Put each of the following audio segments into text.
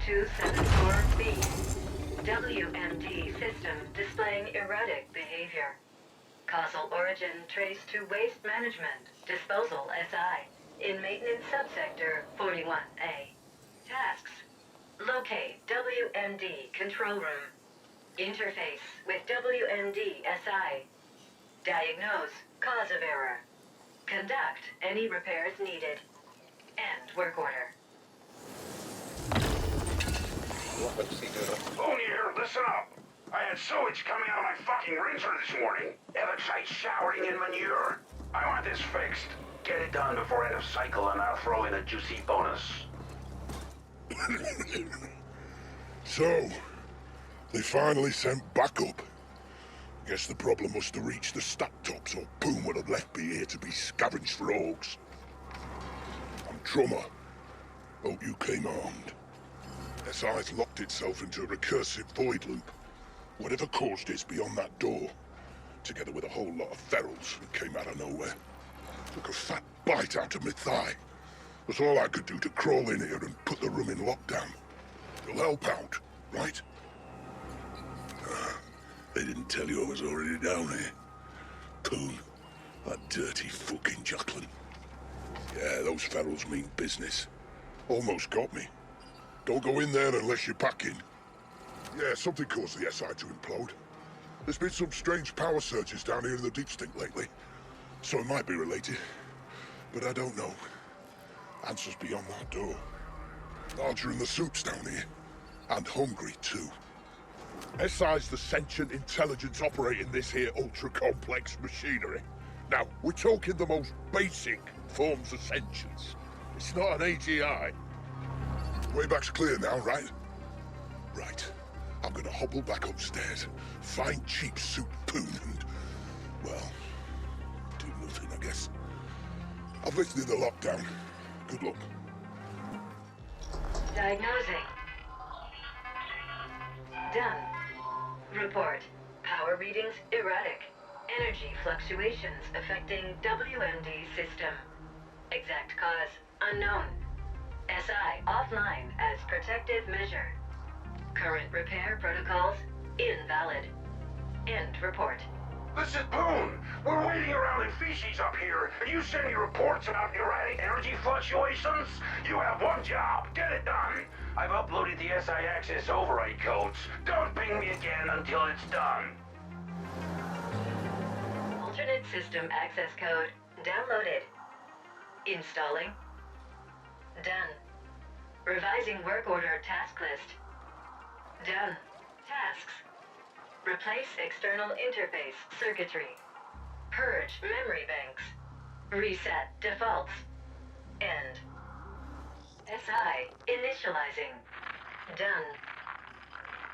274B. WMD system displaying erratic behavior. Causal origin traced to waste management, disposal SI, in maintenance subsector 41A. Tasks. Locate WMD control room. Interface with WMD SI. Diagnose cause of error. Conduct any repairs needed. End work order. What's he doing? Boone here, listen up. I had sewage coming out of my fucking rinser this morning. Ever-tight showering in manure. I want this fixed. Get it done before end of cycle and I'll throw in a juicy bonus. So, they finally sent backup. Guess the problem must have reached the stack tops or Boone would have left me here to be scavenged for orcs. I'm Trummer. Hope you came armed. SI's locked itself into a recursive void loop. Whatever caused it's beyond that door, together with a whole lot of ferals who came out of nowhere. Took a fat bite out of my thigh. That's all I could do to crawl in here and put the room in lockdown. You'll help out, right? They didn't tell you I was already down here. Poon, that dirty fucking Jacqueline. Yeah, those ferals mean business. Almost got me. Don't go in there unless you're packing. Yeah, something caused the SI to implode. There's been some strange power surges down here in the deep stink lately. So it might be related. But I don't know. Answers beyond that door. Larger than the soups down here. And hungry, too. SI's the sentient intelligence operating this here ultra-complex machinery. Now, we're talking the most basic forms of sentience. It's not an AGI. Way back's clear now, right? Right. I'm gonna hobble back upstairs, find cheap suit Poon and, well, do nothing, I guess. I've lifted the lockdown. Good luck. Diagnosing. Done. Report. Power readings erratic. Energy fluctuations affecting WMD system. Exact cause unknown. SI offline as protective measure. Current repair protocols invalid. End report. This is Boone. We're waiting around in feces up here, and you send me reports about erratic energy fluctuations? You have one job. Get it done. I've uploaded the SI access override codes. Don't ping me again until it's done. Alternate system access code downloaded. Installing. Done. Revising work order task list. Done. Tasks. Replace external interface circuitry. Purge memory banks. Reset defaults. End. SI initializing. Done.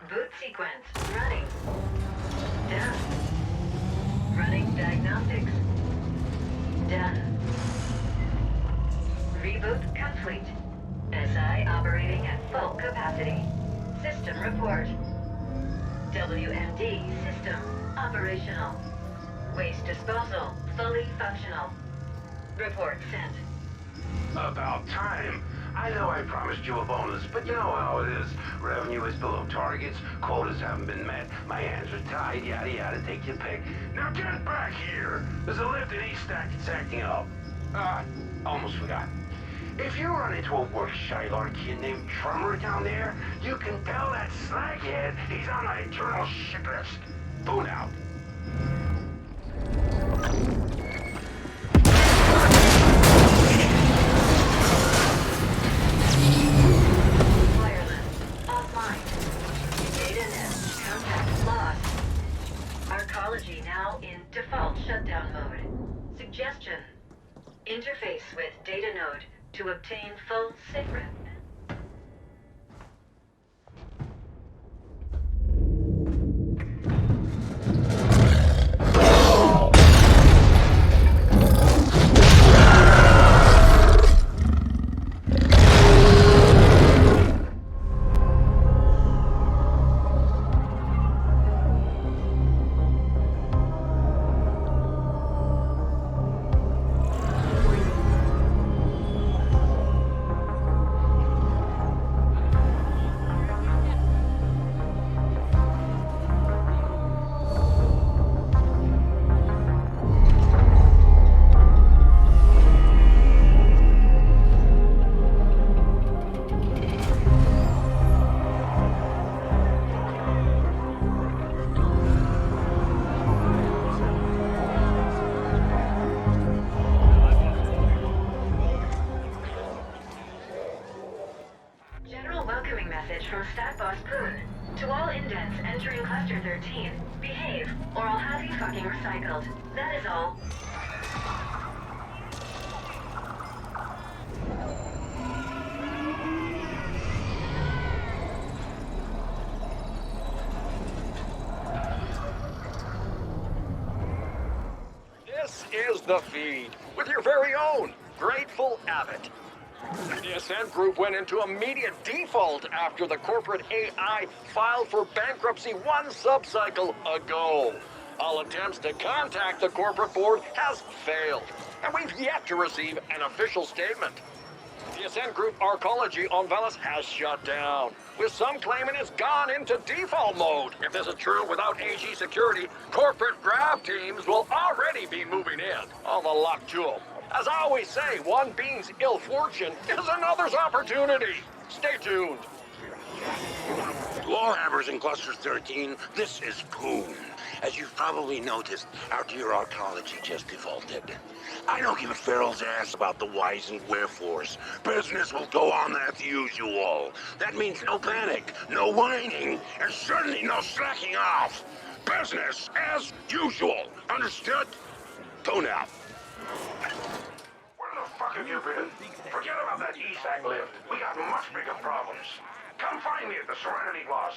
Boot sequence running. Done. Running diagnostics. Done. Reboot complete. SI operating at full capacity. System report. WMD system operational. Waste disposal fully functional. Report sent. About time. I know I promised you a bonus, but you know how it is. Revenue is below targets, quotas haven't been met, my hands are tied, yada yada, take your pick. Now get back here! There's a lift in East Stack that's acting up. Almost forgot. If you run into a work-shy-lord kid named Trummer down there, you can tell that slaghead he's on the eternal shit list. Boone out. Wireless offline. Datanet contact lost. Arcology now in default shutdown mode. Suggestion. Interface with data node to obtain full SIGREP. incoming message from Stat Boss Poon. To all indents entering Cluster 13, behave, or I'll have you fucking recycled. That is all. This is the feed with your very own Grateful Abbott. The Ascent Group went into immediate default after the corporate AI filed for bankruptcy one subcycle ago. All attempts to contact the corporate board has failed, and we've yet to receive an official statement. The Ascent Group arcology on Velis has shut down, with some claiming it's gone into default mode. If this is true, without AG security, corporate grab teams will already be moving in. All the luck to 'em. As I always say, one being's ill fortune is another's opportunity. Stay tuned. To all hammers in Cluster 13, this is Poon. As you've probably noticed, our dear arcology just defaulted. I don't give a feral's ass about the whys and wherefores. Business will go on as usual. That means no panic, no whining, and certainly no slacking off. Business as usual. Understood? Go now. Where the fuck have you been? Forget about that ESAC lift. We got much bigger problems. Come find me at the Serenity, boss.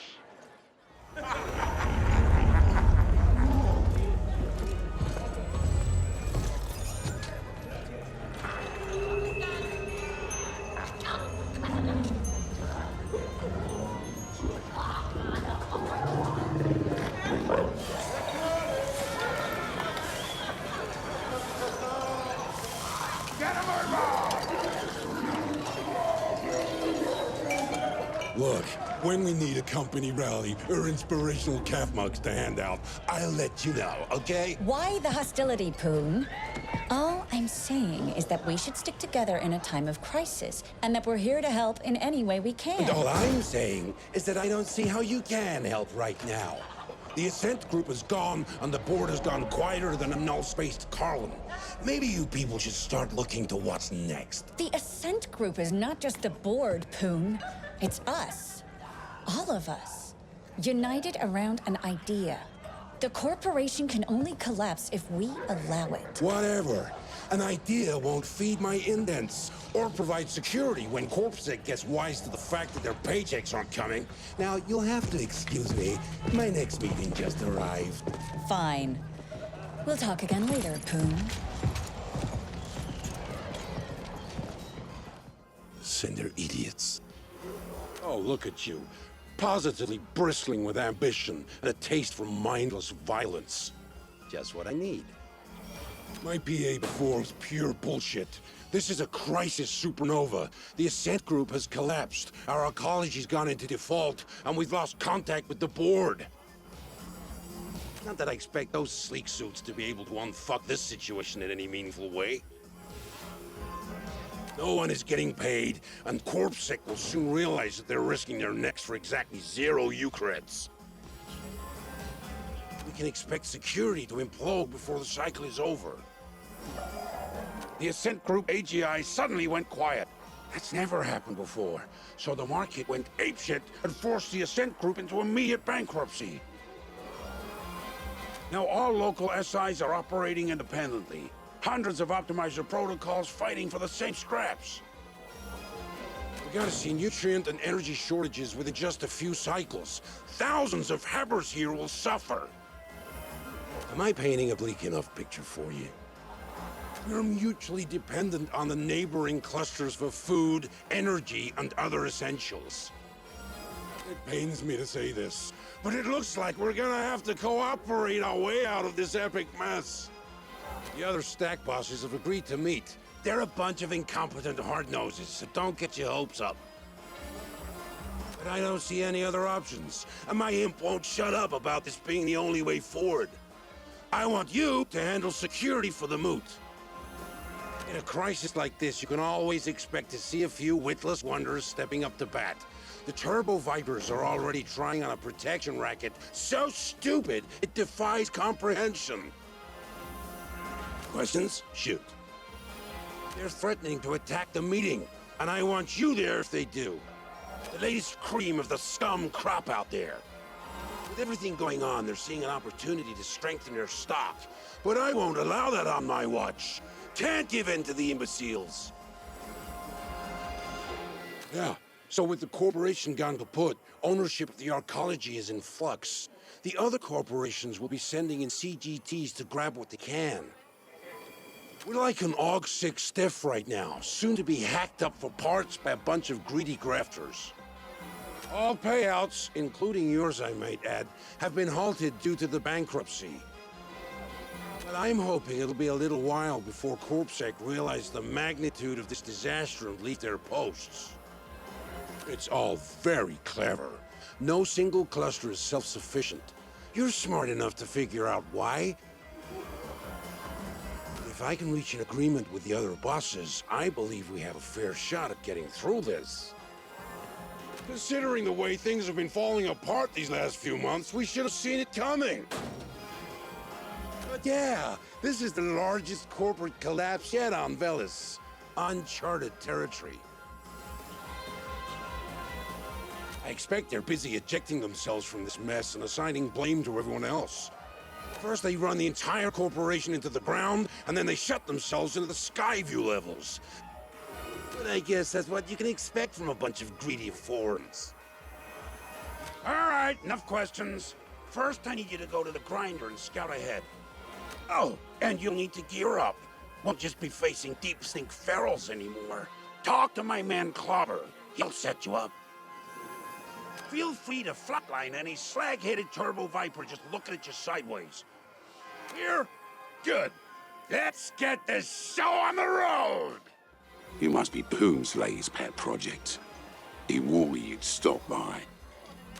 Look, when we need a company rally or inspirational calf mugs to hand out, I'll let you know, okay? Why the hostility, Poon? All I'm saying is that we should stick together in a time of crisis, and that we're here to help in any way we can. And all I'm saying is that I don't see how you can help right now. The Ascent Group is gone, and the board has gone quieter than a null-spaced Carlin. Maybe you people should start looking to what's next. The Ascent Group is not just the board, Poon. It's us. All of us. United around an idea. The corporation can only collapse if we allow it. Whatever. An idea won't feed my indents or provide security when CorpSec gets wise to the fact that their paychecks aren't coming. Now, you'll have to excuse me. My next meeting just arrived. Fine. We'll talk again later, Poon. Send their idiots. Oh, look at you. Positively bristling with ambition and a taste for mindless violence. Just what I need. My PA before was pure bullshit. This is a crisis supernova. The Ascent Group has collapsed. Our ecology's gone into default, and we've lost contact with the board. Not that I expect those sleek suits to be able to unfuck this situation in any meaningful way. No one is getting paid, and CorpSec will soon realize that they're risking their necks for exactly 0 Eucreds. We can expect security to implode before the cycle is over. The Ascent Group AGI suddenly went quiet. That's never happened before, so the market went apeshit and forced the Ascent Group into immediate bankruptcy. Now all local SIs are operating independently. Hundreds of optimizer protocols fighting for the same scraps. We gotta see nutrient and energy shortages within just a few cycles. Thousands of hammers here will suffer. Am I painting a bleak enough picture for you? We're mutually dependent on the neighboring clusters for food, energy, and other essentials. It pains me to say this, but it looks like we're gonna have to cooperate our way out of this epic mess. The other stack bosses have agreed to meet. They're a bunch of incompetent hard-noses, so don't get your hopes up. But I don't see any other options, and my imp won't shut up about this being the only way forward. I want you to handle security for the moot. In a crisis like this, you can always expect to see a few witless wonders stepping up to bat. The Turbo Vipers are already trying on a protection racket so stupid it defies comprehension. Questions? Shoot. They're threatening to attack the meeting, and I want you there if they do. The latest cream of the scum crop out there. With everything going on, they're seeing an opportunity to strengthen their stock. But I won't allow that on my watch. Can't give in to the imbeciles. Yeah, so with the corporation gone kaput, ownership of the arcology is in flux. The other corporations will be sending in CGTs to grab what they can. We're like an AUG-6 stiff right now, soon to be hacked up for parts by a bunch of greedy grafters. All payouts, including yours I might add, have been halted due to the bankruptcy. But I'm hoping it'll be a little while before CorpSec realize the magnitude of this disaster and leave their posts. It's all very clever. No single cluster is self-sufficient. You're smart enough to figure out why. If I can reach an agreement with the other bosses, I believe we have a fair shot at getting through this. Considering the way things have been falling apart these last few months, we should have seen it coming. But yeah, this is the largest corporate collapse yet on Velis. Uncharted territory. I expect they're busy ejecting themselves from this mess and assigning blame to everyone else. First they run the entire corporation into the ground, and then they shut themselves into the Skyview levels. But I guess that's what you can expect from a bunch of greedy foreigners. All right, enough questions. First, I need you to go to the grinder and scout ahead. Oh, and you'll need to gear up. Won't just be facing deep-sink ferals anymore. Talk to my man Clobber. He'll set you up. Feel free to flatline any slag-headed turbo viper just looking at you sideways. Here? Good. Let's get this show on the road! You must be Poomslay's pet project. He warned me you'd stop by.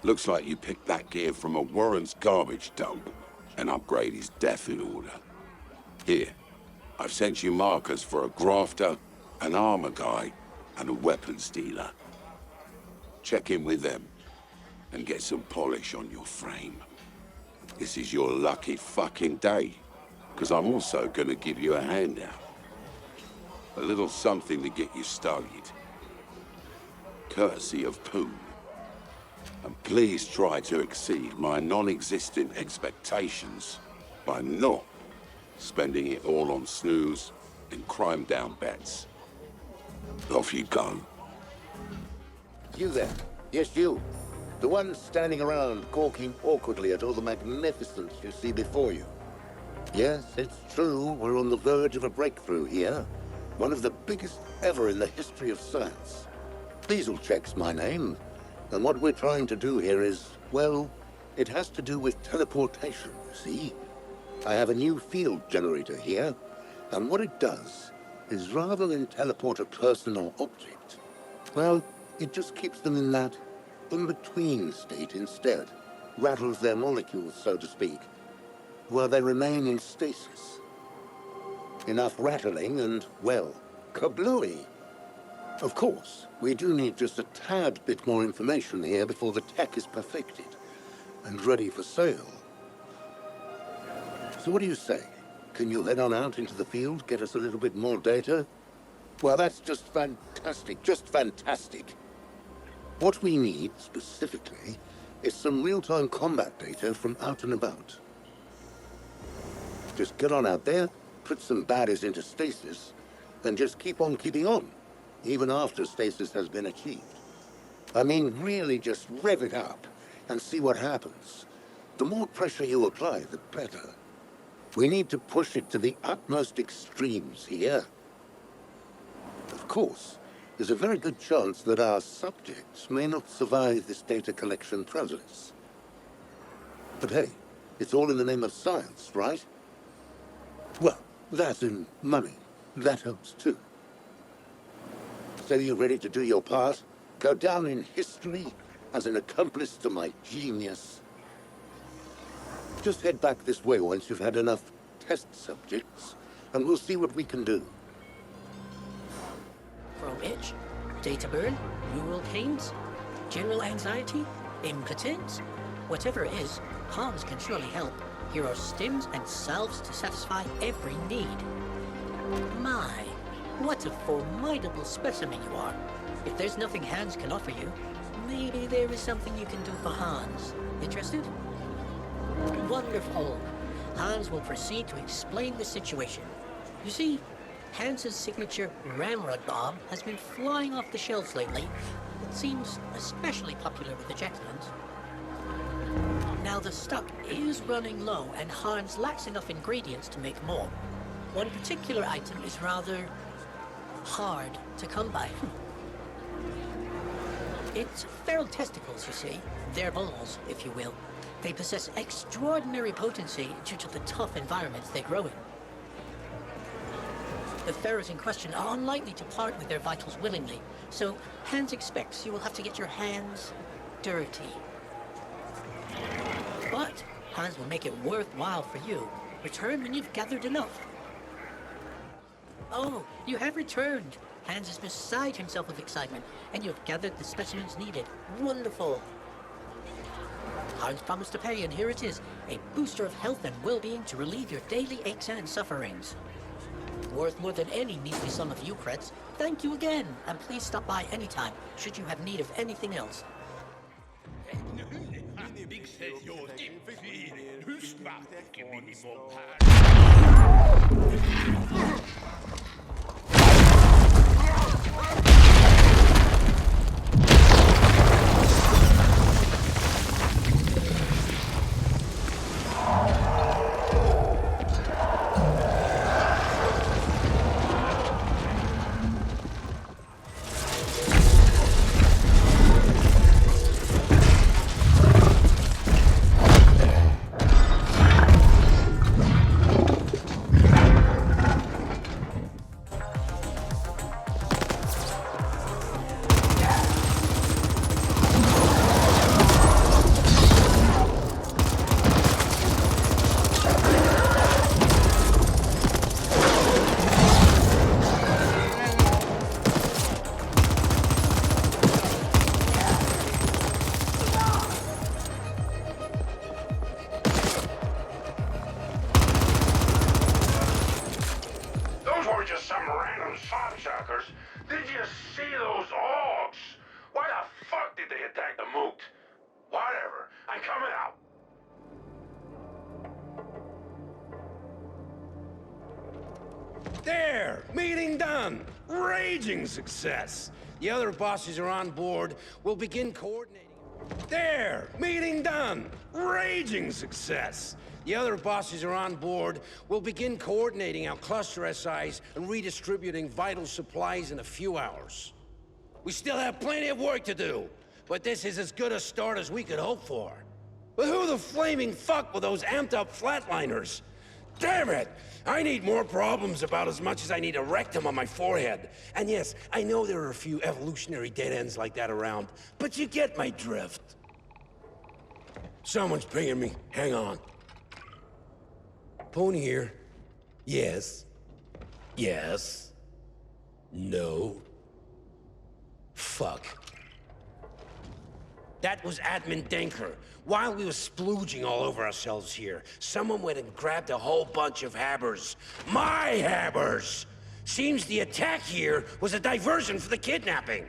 Looks like you picked that gear from a Warren's garbage dump and upgrade his death in order. Here, I've sent you markers for a grafter, an armor guy, and a weapons dealer. Check in with them and get some polish on your frame. This is your lucky fucking day, because I'm also gonna give you a handout. A little something to get you started. Courtesy of Poom. And please try to exceed my non-existent expectations by not spending it all on snooze and crime-down bets. Off you go. You there? Yes, you. The one standing around gawking awkwardly at all the magnificence you see before you. Yes, it's true, we're on the verge of a breakthrough here. One of the biggest ever in the history of science. Dieselcheck's my name, and what we're trying to do here is, well, it has to do with teleportation, you see? I have a new field generator here, and what it does is rather than teleport a person or object, well, it just keeps them in that in-between state instead. Rattles their molecules, so to speak, while they remain in stasis. Enough rattling and, well, kablooey. Of course, we do need just a tad bit more information here before the tech is perfected and ready for sale. So what do you say? Can you head on out into the field, get us a little bit more data? Well, that's just fantastic, just fantastic. What we need, specifically, is some real-time combat data from out and about. Just get on out there, put some baddies into stasis, then just keep on keeping on, even after stasis has been achieved. I mean, really just rev it up and see what happens. The more pressure you apply, the better. We need to push it to the utmost extremes here. Of course, there's a very good chance that our subjects may not survive this data collection process. But hey, it's all in the name of science, right? Well, that and money, that helps too. So you ready to do your part? Go down in history as an accomplice to my genius? Just head back this way once you've had enough test subjects, and we'll see what we can do. From itch, data burn, neural pains, general anxiety, impotence. Whatever it is, Hans can surely help. Here are stims and salves to satisfy every need. My, what a formidable specimen you are. If there's nothing Hans can offer you, maybe there is something you can do for Hans. Interested? Wonderful. Hans will proceed to explain the situation. You see, Hans's signature ramrod bomb has been flying off the shelves lately. It seems especially popular with the Jacklins. Now the stock is running low, and Hans lacks enough ingredients to make more. One particular item is rather hard to come by. It's feral testicles, you see. They're balls, if you will. They possess extraordinary potency due to the tough environments they grow in. The pharaohs in question are unlikely to part with their vitals willingly, so Hans expects you will have to get your hands dirty. But Hans will make it worthwhile for you. Return when you've gathered enough. Oh, you have returned. Hans is beside himself with excitement, and you have gathered the specimens needed. Wonderful. Hans promised to pay, and here it is, a booster of health and well-being to relieve your daily aches and sufferings. Worth more than any measly sum of Eucreds. Thank you again, and please stop by anytime, should you have need of anything else. There! Meeting done! Raging success! The other bosses are on board. We'll begin coordinating. There! Meeting done! Raging success! The other bosses are on board. We'll begin coordinating our cluster SIs and redistributing vital supplies in a few hours. We still have plenty of work to do, but this is as good a start as we could hope for. But who the flaming fuck were those amped-up flatliners? Damn it! I need more problems about as much as I need a rectum on my forehead. And yes, I know there are a few evolutionary dead ends like that around, but you get my drift. Someone's pinging me. Hang on. Pony here. Yes. Yes. No. Fuck. That was Admin Denker. While we were splooging all over ourselves here, someone went and grabbed a whole bunch of habbers. My habbers! Seems the attack here was a diversion for the kidnapping.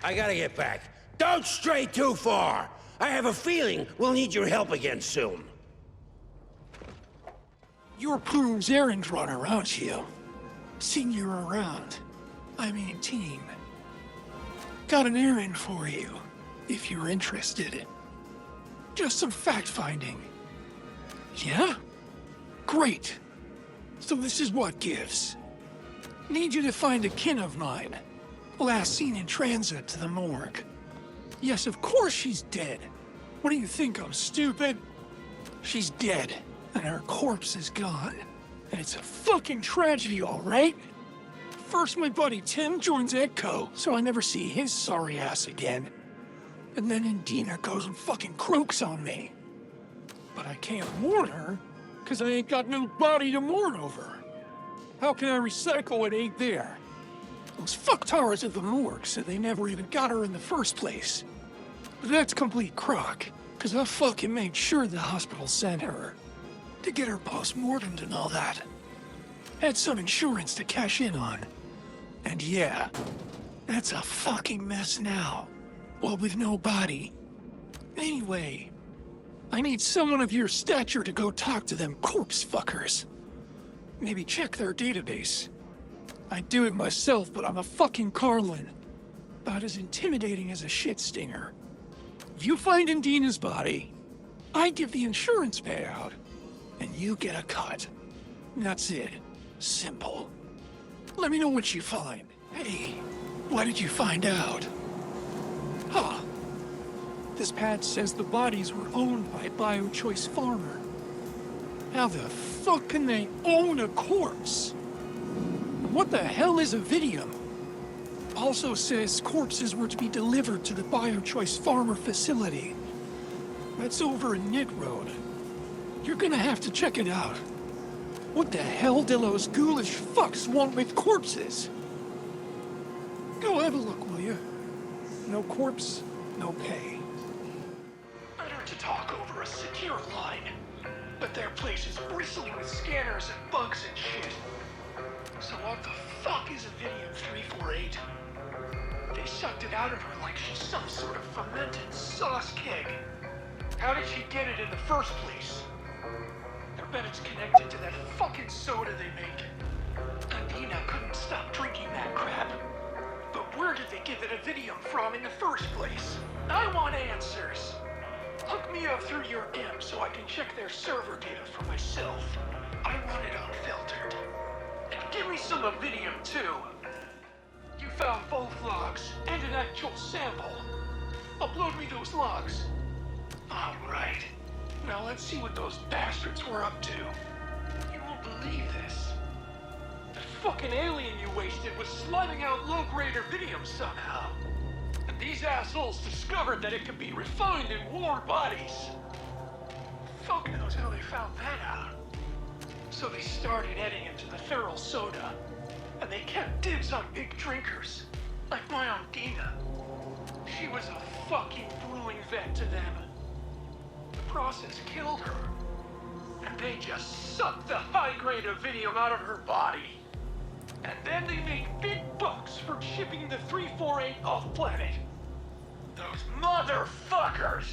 I gotta get back. Don't stray too far! I have a feeling we'll need your help again soon. You're Poon's errand runner, aren't you? Seen you around. I mean, team. Got an errand for you, if you're interested. Just some fact-finding. Yeah? Great. So this is what gives. Need you to find a kin of mine. Last seen in transit to the morgue. Yes, of course she's dead. What do you think, I'm stupid? She's dead, and her corpse is gone. And it's a fucking tragedy, all right? First, my buddy Tim joins Echo, so I never see his sorry ass again. And then Indina goes and fucking croaks on me. But I can't mourn her, because I ain't got no body to mourn over. How can I recycle what ain't there? Those fucktards at the morgue said they never even got her in the first place. But that's complete crock, because I fucking made sure the hospital sent her. To get her post-mortemed and all that. Had some insurance to cash in on. And yeah, that's a fucking mess now. Well, with no body. Anyway, I need someone of your stature to go talk to them corpse fuckers. Maybe check their database. I'd do it myself, but I'm a fucking Carlin. About as intimidating as a shit stinger. If you find Indina's body, I give the insurance payout, and you get a cut. That's it. Simple. Let me know what you find. Hey, why did you find out? Huh. This patch says the bodies were owned by BioChoice Farmer. How the fuck can they own a corpse? What the hell is a Vidium? Also says corpses were to be delivered to the BioChoice Farmer facility. That's over in Nit Road. You're gonna have to check it out. What the hell do those ghoulish fucks want with corpses? Go have a look, will you? No corpse, no pay. Better to talk over a secure line. But their place is bristling with scanners and bugs and shit. So what the fuck is a Vidium 348? They sucked it out of her like she's some sort of fermented sauce keg. How did she get it in the first place? I bet it's connected to that fucking soda they make. Andina couldn't stop drinking that crap. But where did they give it a Vidium from in the first place? I want answers. Hook me up through your imp so I can check their server data for myself. I want it unfiltered. And give me some Vidium too. You found both logs and an actual sample. Upload me those logs. Alright. Now let's see what those bastards were up to. You won't believe this. The fucking alien you wasted was sliding out low-grade Vidium somehow. And these assholes discovered that it could be refined in warm bodies. Fuck knows how they found that out. So they started adding it to the feral soda. And they kept dibs on big drinkers. Like my Aunt Dina. She was a fucking brewing vet to them. The process killed her. And they just sucked the high-grade Vidium out of her body. And then they made big bucks from shipping the 348 off-planet. Those motherfuckers!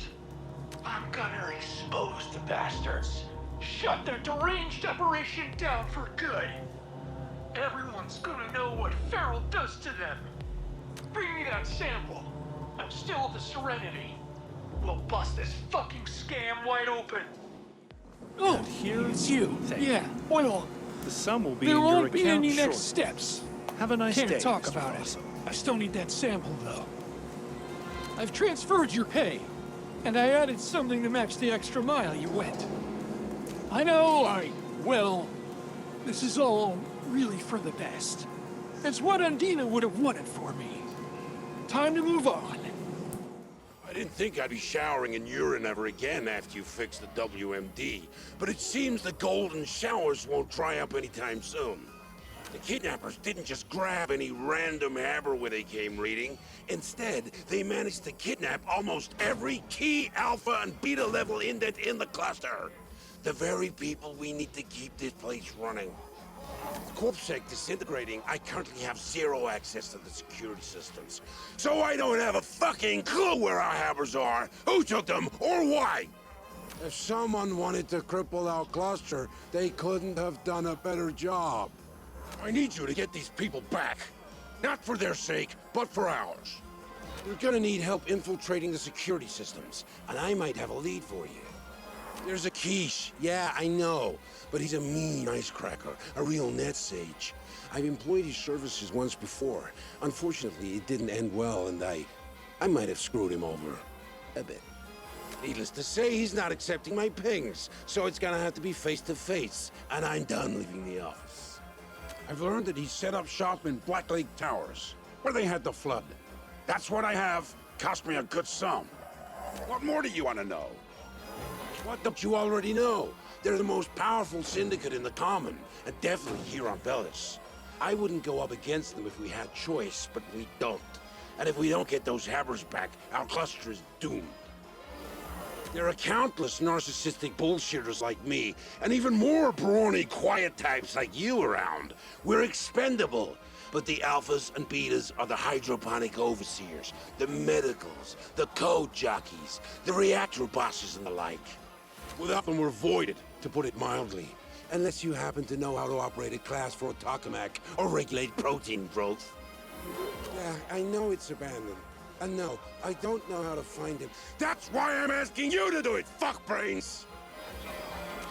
I'm gonna expose the bastards. Shut their deranged operation down for good. Everyone's gonna know what Feral does to them. Bring me that sample. I'm still at the Serenity. We'll bust this fucking scam wide open. Oh, here it's you. Yeah, well, the sum will be there in your won't be account any next shortly. steps. Have a nice day. Can't talk Mr. about it. Foster. I still need that sample, though. I've transferred your pay, and I added something to match the extra mile you went. I know, well, this is all really for the best. It's what Andina would have wanted for me. Time to move on. I didn't think I'd be showering in urine ever again after you fixed the WMD, but it seems the golden showers won't dry up anytime soon. The kidnappers didn't just grab any random haberwit they came reading. Instead, they managed to kidnap almost every key alpha and beta level indent in the cluster. The very people we need to keep this place running. With CorpSec disintegrating, I currently have zero access to the security systems. So I don't have a fucking clue where our hammers are, who took them, or why. If someone wanted to cripple our cluster, they couldn't have done a better job. I need you to get these people back. Not for their sake, but for ours. You're gonna need help infiltrating the security systems, and I might have a lead for you. There's a quiche. Yeah, I know. But he's a mean icecracker, a real net sage. I've employed his services once before. Unfortunately, it didn't end well, and I might have screwed him over. A bit. Needless to say, he's not accepting my pings, so it's gonna have to be face-to-face, and I'm done leaving the office. I've learned that he set up shop in Black Lake Towers, where they had the flood. That's what I have. Cost me a good sum. What more do you want to know? What don't you already know? They're the most powerful syndicate in the Common, and definitely here on Bellis. I wouldn't go up against them if we had choice, but we don't. And if we don't get those hammers back, our cluster is doomed. There are countless narcissistic bullshitters like me, and even more brawny, quiet types like you around. We're expendable. But the alphas and betas are the hydroponic overseers, the medicals, the code jockeys, the reactor bosses and the like. Without them, we're voided, to put it mildly. Unless you happen to know how to operate a Class 4 tokamak or regulate protein growth. Yeah, I know it's abandoned. And no, I don't know how to find him. That's why I'm asking you to do it, fuckbrains!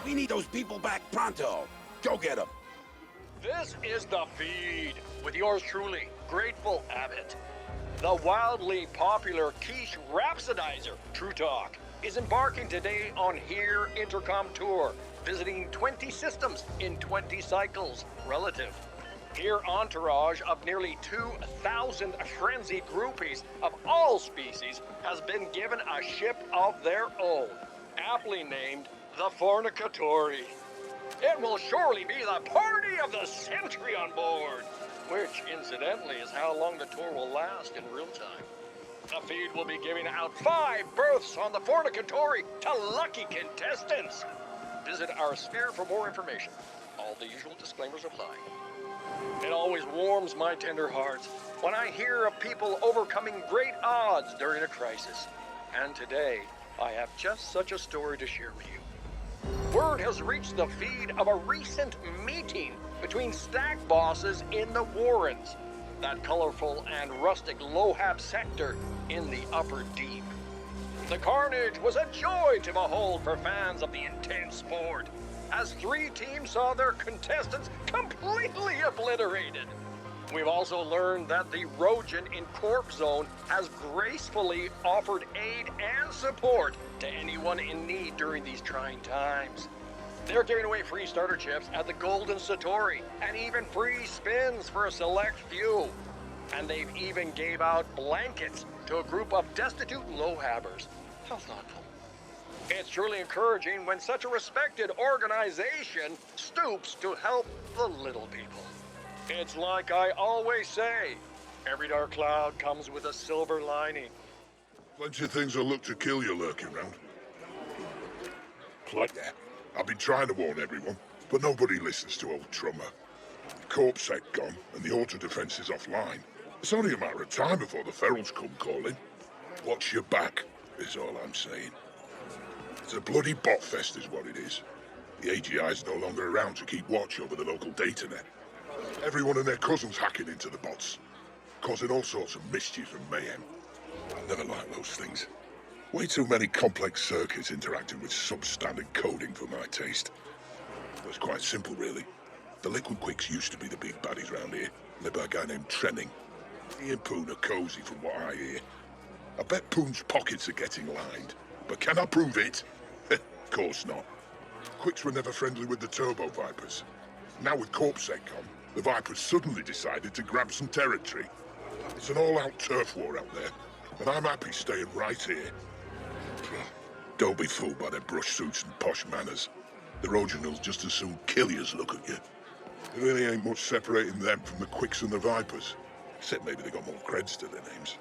We need those people back pronto. Go get them. This is The Feed, with yours truly, Grateful Abbott. The wildly popular quiche rhapsodizer, True Talk, is embarking today on Here Intercom Tour, visiting 20 systems in 20 cycles relative. Here entourage of nearly 2,000 frenzied groupies of all species has been given a ship of their own, aptly named the Fornicatori. It will surely be the party of the century on board, which, incidentally, is how long the tour will last in real time. The Feed will be giving out 5 berths on the Fornicatori to lucky contestants. Visit our sphere for more information. All the usual disclaimers apply. It always warms my tender heart when I hear of people overcoming great odds during a crisis. And today, I have just such a story to share with you. Word has reached the Feed of a recent meeting between stack bosses in the Warrens, that colorful and rustic Lohab sector in the Upper Deep. The carnage was a joy to behold for fans of the intense sport, as 3 teams saw their contestants completely obliterated. We've also learned that the Rojan in Corp Zone has gracefully offered aid and support to anyone in need during these trying times. They're giving away free starter chips at the Golden Satori, and even free spins for a select few. And they've even gave out blankets to a group of destitute Lohabbers. How thoughtful. It's truly encouraging when such a respected organization stoops to help the little people. It's like I always say, every dark cloud comes with a silver lining. Plenty of things that look to kill you lurking round. Like that. I've been trying to warn everyone, but nobody listens to old Trummer. The corpsec gone, and the auto defense is offline. It's only a matter of time before the ferals come calling. Watch your back, is all I'm saying. It's a bloody bot fest is what it is. The AGI's no longer around to keep watch over the local data net. Everyone and their cousins hacking into the bots, causing all sorts of mischief and mayhem. I never liked those things. Way too many complex circuits interacting with substandard coding for my taste. It was quite simple, really. The Liquid Quicks used to be the big baddies round here, led by a guy named Trenning. He and Poon are cozy from what I hear. I bet Poon's pockets are getting lined, but can I prove it? Of course not. Quicks were never friendly with the Turbo Vipers. Now with CorpSec gone, the Vipers suddenly decided to grab some territory. It's an all-out turf war out there, and I'm happy staying right here. Don't be fooled by their brush suits and posh manners. The Rojan'll just as soon kill you as look at you. There really ain't much separating them from the Quicks and the Vipers. Except maybe they got more creds to their names.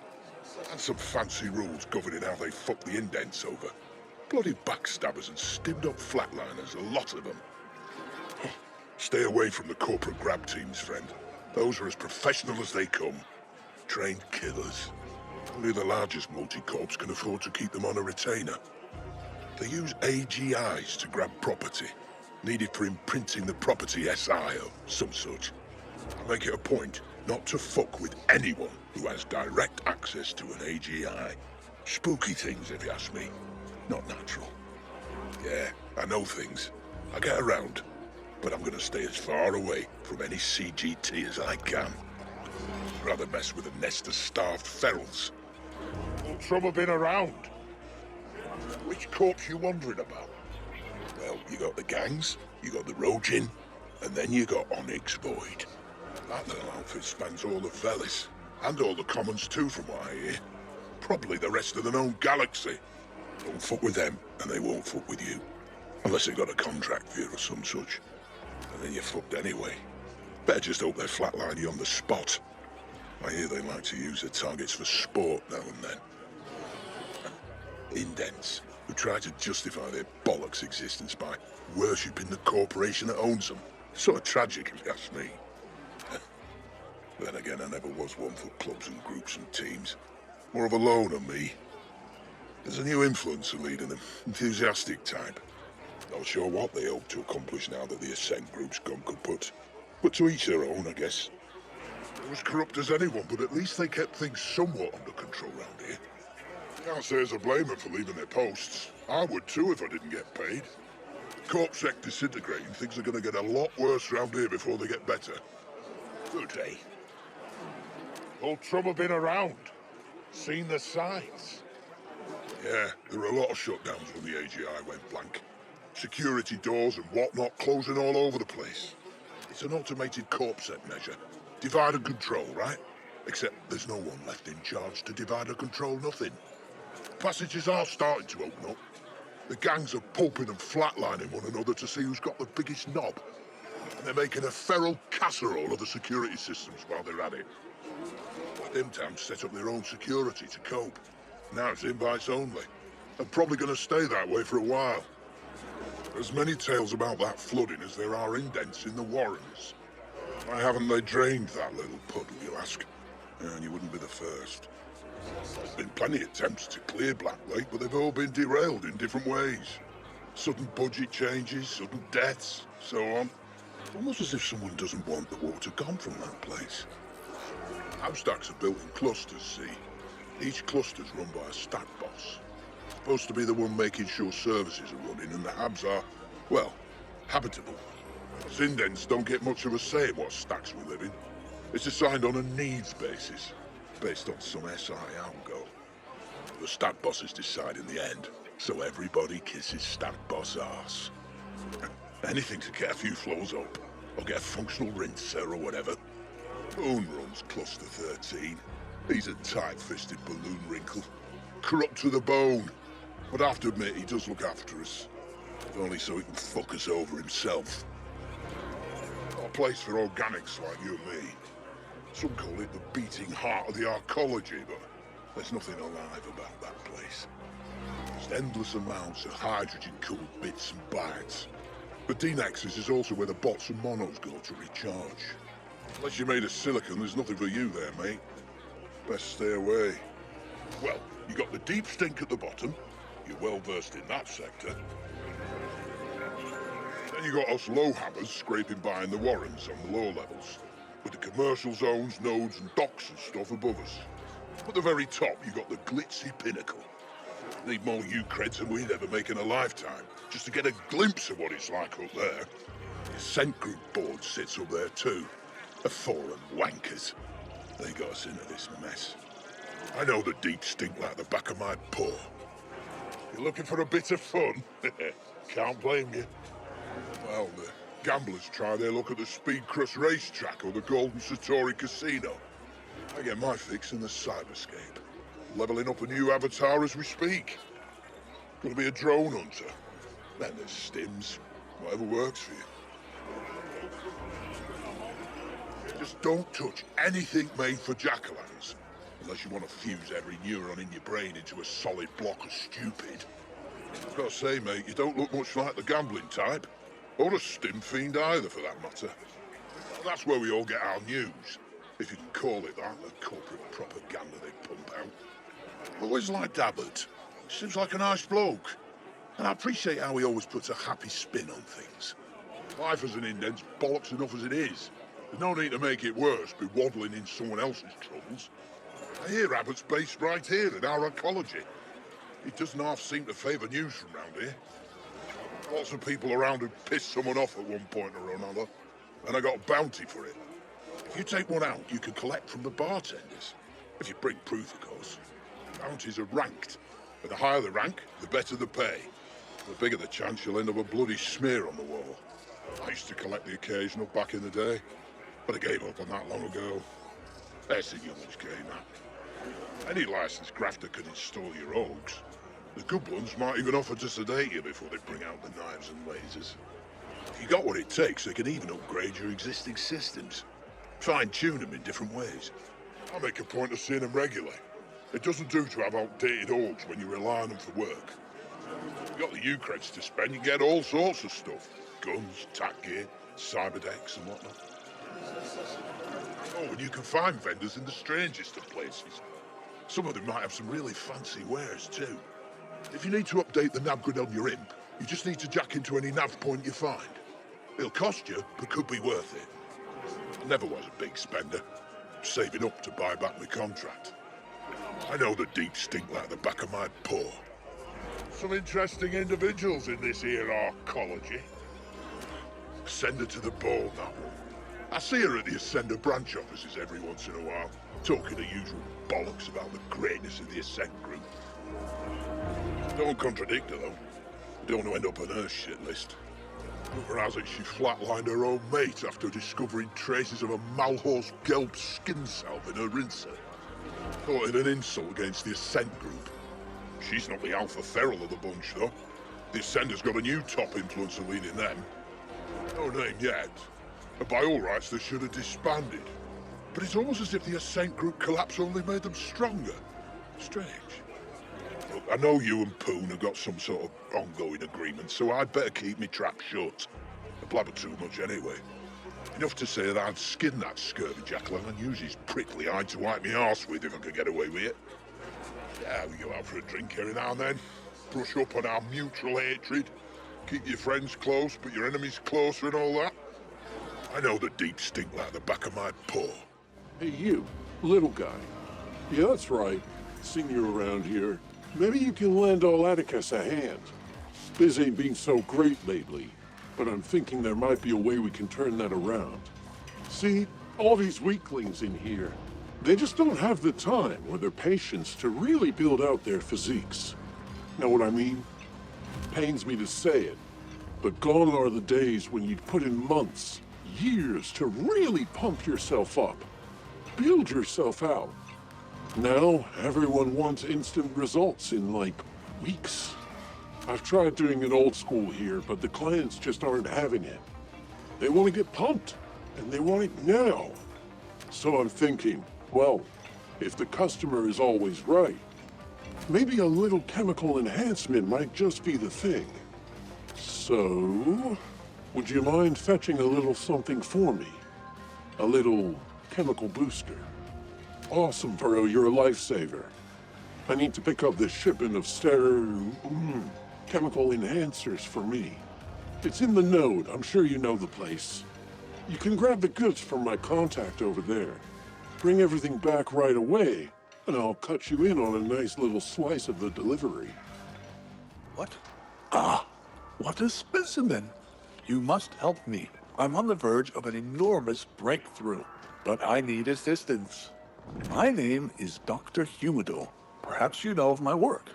And some fancy rules governing how they fuck the indents over. Bloody backstabbers and stimmed-up flatliners, a lot of them. Stay away from the corporate grab teams, friend. Those are as professional as they come. Trained killers. Only the largest multi-corps can afford to keep them on a retainer. They use AGIs to grab property, needed for imprinting the property SI or some such. I make it a point not to fuck with anyone who has direct access to an AGI. Spooky things, if you ask me. Not natural. Yeah, I know things. I get around, but I'm gonna stay as far away from any CGT as I can. I'd rather mess with a nest of starved ferals. No trouble been around. Which corps you wondering about? Well, you got the gangs, you got the Rojin, and then you got Onyx Void. That little outfit spans all of Velis, and all the commons too from what I hear. Probably the rest of the known galaxy. Don't fuck with them, and they won't fuck with you. Unless they got a contract for you or some such. And then you're fucked anyway. Better just hope they flatline you on the spot. I hear they like to use their targets for sport now and then. Indents, who try to justify their bollocks existence by worshipping the corporation that owns them. Sort of tragic, if you ask me. Then again, I never was one for clubs and groups and teams. More of a loner, me. There's a new influencer leading them, enthusiastic type. Not sure what they hope to accomplish now that the Ascent group's gone kaput. But to each their own, I guess. They're as corrupt as anyone, but at least they kept things somewhat under control round here. Can't say as I blame them for leaving their posts. I would too if I didn't get paid. Corpsec disintegrating, things are gonna get a lot worse round here before they get better. Good, eh? Old trouble been around. Seen the signs. Yeah, there were a lot of shutdowns when the AGI went blank. Security doors and whatnot closing all over the place. It's an automated corpsec measure. Divide and control, right? Except there's no one left in charge to divide and control nothing. Passages are starting to open up. The gangs are pulping and flatlining one another to see who's got the biggest knob. And they're making a feral casserole of the security systems while they're at it. Them towns set up their own security to cope. Now it's invites only. And probably gonna stay that way for a while. There's many tales about that flooding as there are indents in the Warrens. Why haven't they drained that little puddle, you ask? And you wouldn't be the first. There's been plenty of attempts to clear Black Lake, but they've all been derailed in different ways. Sudden budget changes, sudden deaths, so on. Almost as if someone doesn't want the water gone from that place. House stacks are built in clusters, see? Each cluster's run by a stack boss. Supposed to be the one making sure services are running and the habs are, well, habitable. Indents don't get much of a say in what stacks we live in. It's assigned on a needs basis, based on some SI algo. The stack bosses decide in the end, so everybody kisses stack boss arse. Anything to get a few floors up, or get a functional rinser or whatever. Boone runs Cluster 13. He's a tight-fisted balloon wrinkle. Corrupt to the bone. But I have to admit, he does look after us. If only so he can fuck us over himself. Not a place for organics like you and me. Some call it the beating heart of the arcology, but there's nothing alive about that place. Just endless amounts of hydrogen-cooled bits and bytes. But D-Nexus is also where the bots and monos go to recharge. Unless you're made of silicon, there's nothing for you there, mate. Best stay away. Well, you got the deep stink at the bottom. You're well versed in that sector. Then you got us low hammers scraping by in the Warrens on the lower levels, with the commercial zones, nodes and docks and stuff above us. At the very top, you got the glitzy pinnacle. Need more U-creds than we'd ever make in a lifetime, just to get a glimpse of what it's like up there. The Ascent Group board sits up there too. The fallen wankers. They got us into this mess. I know the deep stink like the back of my paw. You're looking for a bit of fun? Can't blame you. Well, the gamblers try their luck at the Speed Crust racetrack or the Golden Satori Casino. I get my fix in the cyberscape. Leveling up a new avatar as we speak. Gonna be a drone hunter. Then there's stims. Whatever works for you. Just don't touch anything made for jack-o'-lanterns. Unless you want to fuse every neuron in your brain into a solid block of stupid. I've got to say, mate, you don't look much like the gambling type. Or a stim fiend either, for that matter. That's where we all get our news. If you can call it that, the corporate propaganda they pump out. Always liked Abbott. Seems like a nice bloke. And I appreciate how he always puts a happy spin on things. Life as an indent's bollocks enough as it is. There's no need to make it worse by waddling in someone else's troubles. I hear Abbott's based right here in our ecology. He doesn't half seem to favour news from round here. Lots of people around who pissed someone off at one point or another, and I got a bounty for it. If you take one out, you can collect from the bartenders. If you bring proof, of course. Bounties are ranked, and the higher the rank, the better the pay. The bigger the chance you'll end up a bloody smear on the wall. I used to collect the occasional back in the day, but I gave up on that long ago. That's a young's game, that. Any licensed grafter can install your rogues. The good ones might even offer to sedate you before they bring out the knives and lasers. If you got what it takes, they can even upgrade your existing systems. Fine-tune them in different ways. I make a point of seeing them regularly. It doesn't do to have outdated orgs when you rely on them for work. You got the U-creds to spend, you get all sorts of stuff. Guns, tack gear, cyberdecks and whatnot. Oh, and you can find vendors in the strangest of places. Some of them might have some really fancy wares, too. If you need to update the nav grid on your imp, you just need to jack into any nav point you find. It'll cost you, but could be worth it. Never was a big spender. Saving up to buy back my contract. I know the deep stink like the back of my paw. Some interesting individuals in this here arcology. Send her to the ball now. I see her at the Ascender branch offices every once in a while, talking the usual bollocks about the greatness of the Ascent group. Don't contradict her, though. Don't want to end up on her shit list. Rumor has it she flatlined her own mate after discovering traces of a Malhorse Gelb skin salve in her rinser. Thought it an insult against the Ascent group. She's not the alpha feral of the bunch, though. The Ascender's got a new top influencer leading them. No name yet. And by all rights, they should have disbanded. But it's almost as if the Ascent group collapse only made them stronger. Strange. Look, I know you and Poon have got some sort of ongoing agreement, so I'd better keep me trap shut. I blabber too much anyway. Enough to say that I'd skin that scurvy jackal and use his prickly hide to wipe me arse with if I could get away with it. Yeah, we go out for a drink every now and then. Brush up on our mutual hatred. Keep your friends close, but your enemies closer and all that. I know the deep stink like the back of my paw. Hey, you, little guy. Yeah, that's right. Seen you around here. Maybe you can lend all Atticus a hand. Biz ain't been so great lately, but I'm thinking there might be a way we can turn that around. See, all these weaklings in here, they just don't have the time or the patience to really build out their physiques. Know what I mean? Pains me to say it, but gone are the days when you'd put in months, years to really pump yourself up, build yourself out. Now, everyone wants instant results in, like, weeks. I've tried doing it old school here, but the clients just aren't having it. They want to get pumped, and they want it now. So I'm thinking, well, if the customer is always right, maybe a little chemical enhancement might just be the thing. So, would you mind fetching a little something for me? A little chemical booster. Awesome, bro, you're a lifesaver. I need to pick up this shipment of chemical enhancers for me. It's in the node, I'm sure you know the place. You can grab the goods from my contact over there. Bring everything back right away, and I'll cut you in on a nice little slice of the delivery. What? Ah, what a specimen. You must help me. I'm on the verge of an enormous breakthrough, but I need assistance. My name is Dr. Humidor. Perhaps you know of my work.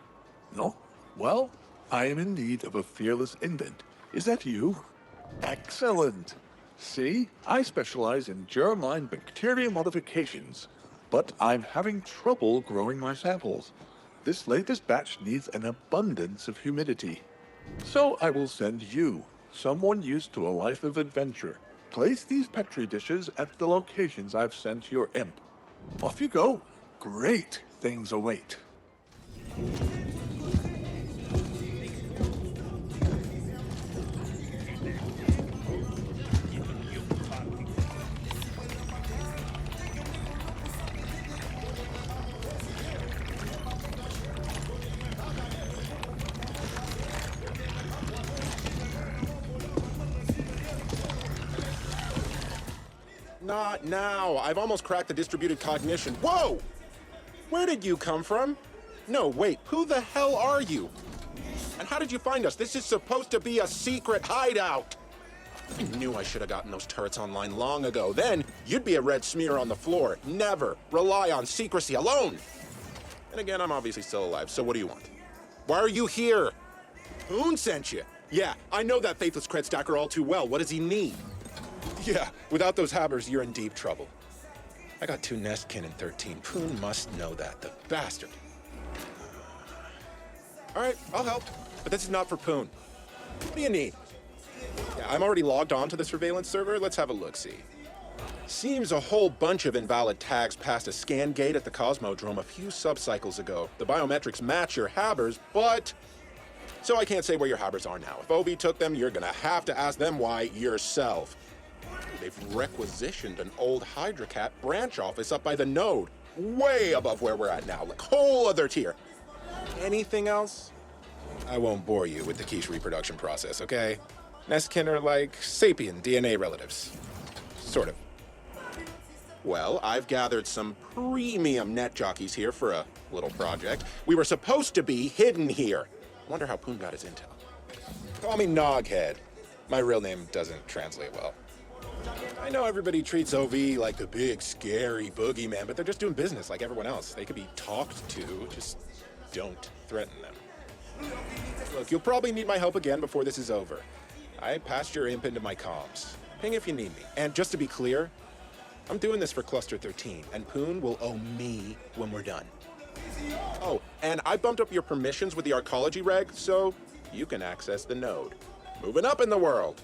No? Well, I am in need of a fearless indent. Is that you? Excellent. See, I specialize in germline bacteria modifications, but I'm having trouble growing my samples. This latest batch needs an abundance of humidity. So I will send you, someone used to a life of adventure. Place these petri dishes at the locations I've sent your imp. Off you go. Great things await. Not now. I've almost cracked the distributed cognition. Whoa! Where did you come from? No, wait. Who the hell are you? And how did you find us? This is supposed to be a secret hideout. I knew I should have gotten those turrets online long ago. Then you'd be a red smear on the floor. Never rely on secrecy alone. And again, I'm obviously still alive, so what do you want? Why are you here? Poon sent you. Yeah, I know that faithless cred stacker all too well. What does he need? Yeah, without those hammers, you're in deep trouble. I got 2 Nestkin in 13. Poon must know that, the bastard. All right, I'll help, but this is not for Poon. What do you need? Yeah, I'm already logged on to the surveillance server. Let's have a look-see. Seems a whole bunch of invalid tags passed a scan gate at the Cosmodrome a few subcycles ago. The biometrics match your habbers, but... So I can't say where your habbers are now. If OB took them, you're gonna have to ask them why yourself. They've requisitioned an old Hydracat branch office up by the node. Way above where we're at now, like whole other tier. Anything else? I won't bore you with the quiche reproduction process, okay? Nestkin are like sapien DNA relatives. Sort of. Well, I've gathered some premium net jockeys here for a little project. We were supposed to be hidden here. Wonder how Poon got his intel. Call me Noghead. My real name doesn't translate well. I know everybody treats OV like the big, scary boogeyman, but they're just doing business like everyone else. They could be talked to, just don't threaten them. Look, you'll probably need my help again before this is over. I passed your imp into my comms. Ping if you need me. And just to be clear, I'm doing this for Cluster 13, and Poon will owe me when we're done. Oh, and I bumped up your permissions with the arcology reg, so you can access the node. Moving up in the world.